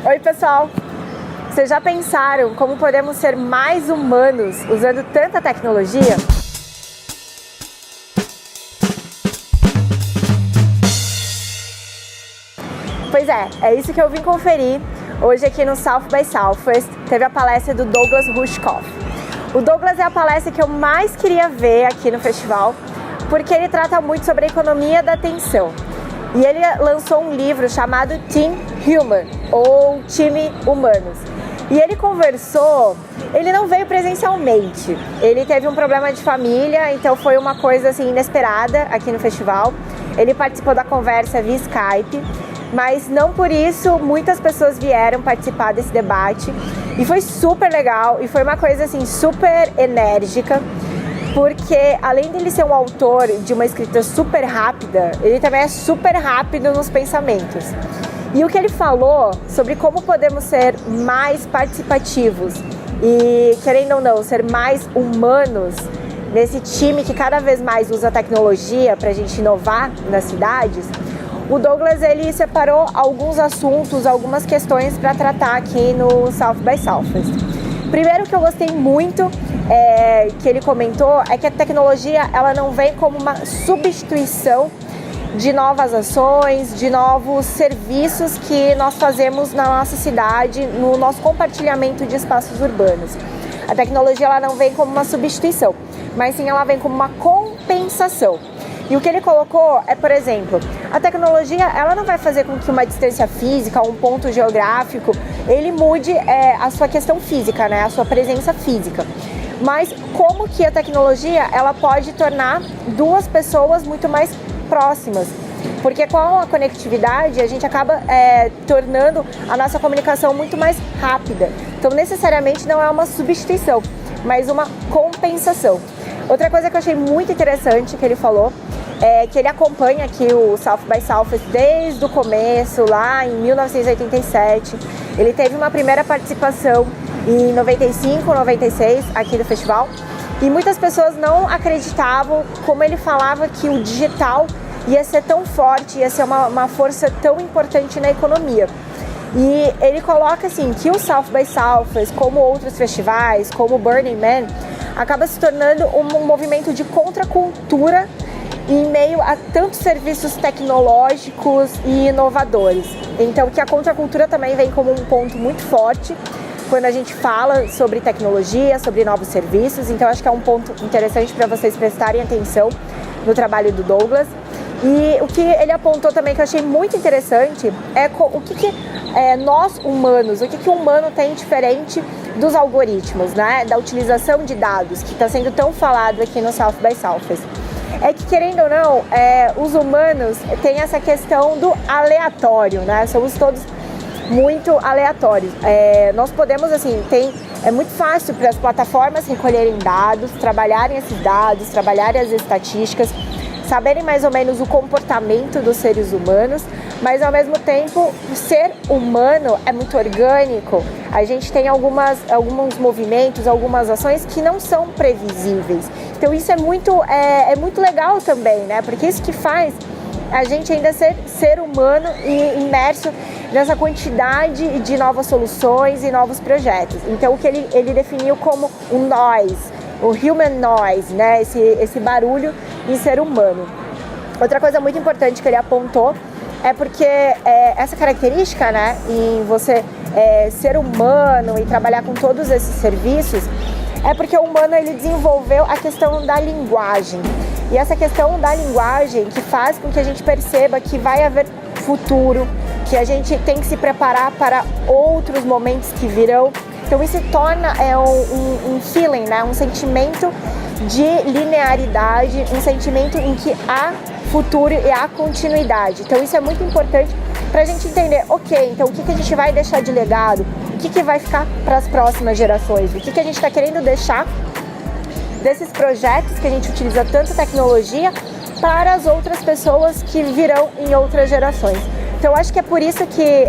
Oi pessoal, vocês já pensaram como podemos ser mais humanos usando tanta tecnologia? Pois é isso que eu vim conferir hoje aqui no South by Southwest. Teve a palestra do Douglas Rushkoff. O Douglas é a palestra que eu mais queria ver aqui no festival, porque ele trata muito sobre a economia da atenção. E ele lançou um livro chamado Team Human, ou Time Humanos. E ele conversou, ele não veio presencialmente, ele teve um problema de família, então foi uma coisa assim inesperada aqui no festival. Ele participou da conversa via Skype, mas não por isso muitas pessoas vieram participar desse debate. E foi super legal, e foi uma coisa assim super enérgica, porque além dele ser um autor de uma escrita super rápida, ele também é super rápido nos pensamentos. E o que ele falou sobre como podemos ser mais participativos e, querendo ou não, ser mais humanos nesse time que cada vez mais usa tecnologia para a gente inovar nas cidades, o Douglas ele separou alguns assuntos, algumas questões para tratar aqui no South by Southwest. Primeiro que eu gostei muito que ele comentou é que a tecnologia ela não vem como uma substituição de novas ações, de novos serviços que nós fazemos na nossa cidade, no nosso compartilhamento de espaços urbanos. A tecnologia ela não vem como uma substituição, mas sim ela vem como uma compensação. E o que ele colocou é, por exemplo, a tecnologia ela não vai fazer com que uma distância física, um ponto geográfico, ele mude a sua questão física, né, a sua presença física. Mas como que a tecnologia ela pode tornar duas pessoas muito mais próximas? Porque com a conectividade a gente acaba tornando a nossa comunicação muito mais rápida. Então necessariamente não é uma substituição, mas uma compensação. Outra coisa que eu achei muito interessante que ele falou é que ele acompanha aqui o South by Southwest desde o começo, lá em 1987. Ele teve uma primeira participação em 95, 96 aqui do festival. E muitas pessoas não acreditavam como ele falava que o digital ia ser tão forte, ia ser uma força tão importante na economia. E ele coloca assim que o South by Southwest, como outros festivais, como o Burning Man, acaba se tornando um movimento de contracultura em meio a tantos serviços tecnológicos e inovadores. Então que a contracultura também vem como um ponto muito forte quando a gente fala sobre tecnologia, sobre novos serviços. Então acho que é um ponto interessante para vocês prestarem atenção no trabalho do Douglas. E o que ele apontou também que eu achei muito interessante é o que nós humanos, o que o humano tem diferente dos algoritmos, né? Da utilização de dados, que está sendo tão falado aqui no South by Southwest. É que, querendo ou não, os humanos têm essa questão do aleatório, né? Somos todos muito aleatórios. Nós podemos, assim, é muito fácil para as plataformas recolherem dados, trabalharem esses dados, trabalharem as estatísticas, saberem mais ou menos o comportamento dos seres humanos, mas ao mesmo tempo o ser humano é muito orgânico. A gente tem alguns movimentos, algumas ações que não são previsíveis. Então isso é muito legal também, né? Porque isso que faz a gente ainda ser humano e imerso nessa quantidade de novas soluções e novos projetos. Então o que ele definiu como o noise, o human noise, né? Esse barulho em ser humano. Outra coisa muito importante que ele apontou é porque essa característica, né, em você ser humano e trabalhar com todos esses serviços, é porque o humano ele desenvolveu a questão da linguagem. E essa questão da linguagem que faz com que a gente perceba que vai haver futuro, que a gente tem que se preparar para outros momentos que virão. Então isso torna um feeling, né? Um sentimento de linearidade, um sentimento em que há futuro e há continuidade. Então isso é muito importante para a gente entender, ok, então o que a gente vai deixar de legado, o que vai ficar para as próximas gerações, o que a gente está querendo deixar desses projetos que a gente utiliza tanta tecnologia para as outras pessoas que virão em outras gerações. Então acho que é por isso que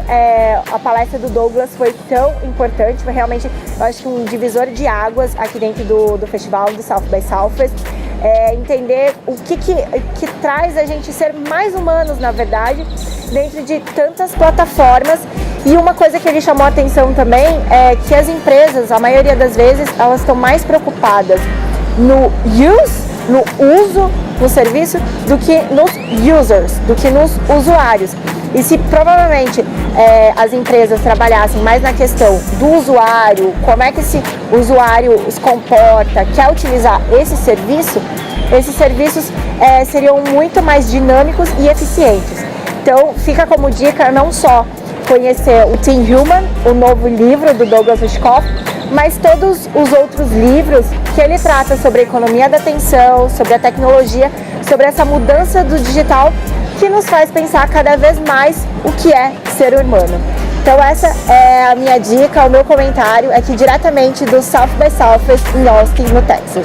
a palestra do Douglas foi tão importante, foi realmente, eu acho que um divisor de águas aqui dentro do festival do South by Southwest. entender o que traz a gente ser mais humanos, na verdade, dentro de tantas plataformas. E uma coisa que ele chamou a atenção também é que as empresas, a maioria das vezes, elas estão mais preocupadas no uso no serviço, do que nos users, do que nos usuários. E se provavelmente as empresas trabalhassem mais na questão do usuário, como é que esse usuário se comporta, quer utilizar esses serviços seriam muito mais dinâmicos e eficientes. Então fica como dica não só conhecer o Team Human, o novo livro do Douglas Rushkoff, mas todos os outros livros que ele trata sobre a economia da atenção, sobre a tecnologia, sobre essa mudança do digital que nos faz pensar cada vez mais o que é ser humano. Então essa é a minha dica, o meu comentário aqui diretamente do South by Southwest em Austin, no Texas.